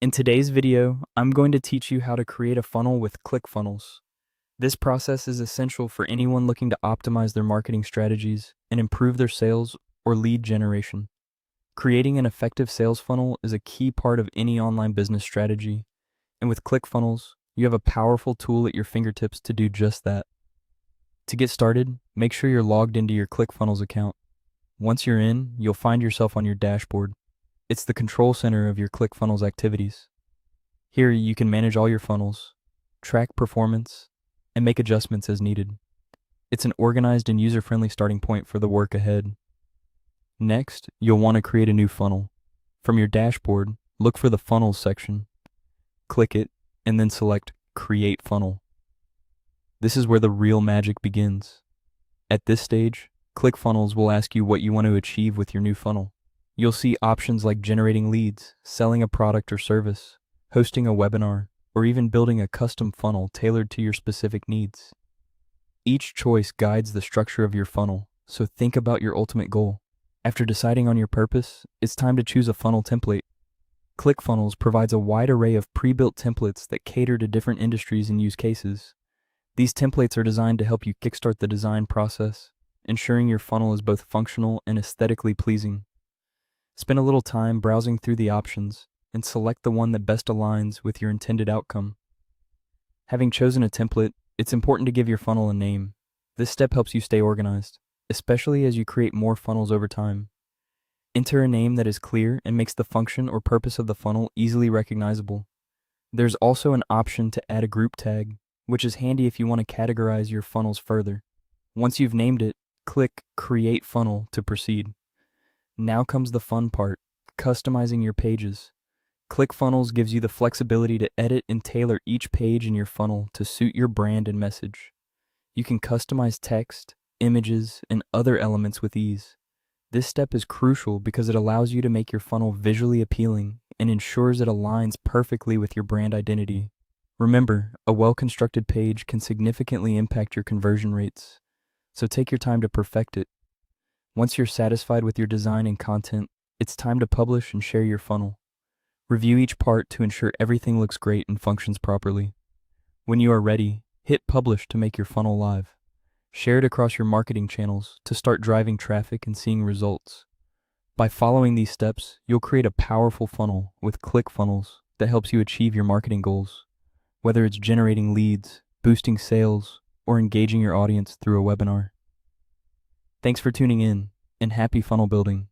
In today's video, I'm going to teach you how to create a funnel with ClickFunnels. This process is essential for anyone looking to optimize their marketing strategies and improve their sales or lead generation. Creating an effective sales funnel is a key part of any online business strategy, and with ClickFunnels, you have a powerful tool at your fingertips to do just that. To get started, make sure you're logged into your ClickFunnels account. Once you're in, you'll find yourself on your dashboard. It's the control center of your ClickFunnels activities. Here you can manage all your funnels, track performance, and make adjustments as needed. It's an organized and user-friendly starting point for the work ahead. Next, you'll want to create a new funnel. From your dashboard, look for the Funnels section. Click it, and then select Create Funnel. This is where the real magic begins. At this stage, ClickFunnels will ask you what you want to achieve with your new funnel. You'll see options like generating leads, selling a product or service, hosting a webinar, or even building a custom funnel tailored to your specific needs. Each choice guides the structure of your funnel, so think about your ultimate goal. After deciding on your purpose, it's time to choose a funnel template. ClickFunnels provides a wide array of pre-built templates that cater to different industries and use cases. These templates are designed to help you kickstart the design process, ensuring your funnel is both functional and aesthetically pleasing. Spend a little time browsing through the options and select the one that best aligns with your intended outcome. Having chosen a template, it's important to give your funnel a name. This step helps you stay organized, especially as you create more funnels over time. Enter a name that is clear and makes the function or purpose of the funnel easily recognizable. There's also an option to add a group tag, which is handy if you want to categorize your funnels further. Once you've named it, click Create Funnel to proceed. Now comes the fun part, customizing your pages. ClickFunnels gives you the flexibility to edit and tailor each page in your funnel to suit your brand and message. You can customize text, images, and other elements with ease. This step is crucial because it allows you to make your funnel visually appealing and ensures it aligns perfectly with your brand identity. Remember, a well-constructed page can significantly impact your conversion rates, so take your time to perfect it. Once you're satisfied with your design and content, it's time to publish and share your funnel. Review each part to ensure everything looks great and functions properly. When you are ready, hit publish to make your funnel live. Share it across your marketing channels to start driving traffic and seeing results. By following these steps, you'll create a powerful funnel with ClickFunnels that helps you achieve your marketing goals, whether it's generating leads, boosting sales, or engaging your audience through a webinar. Thanks for tuning in, and happy funnel building.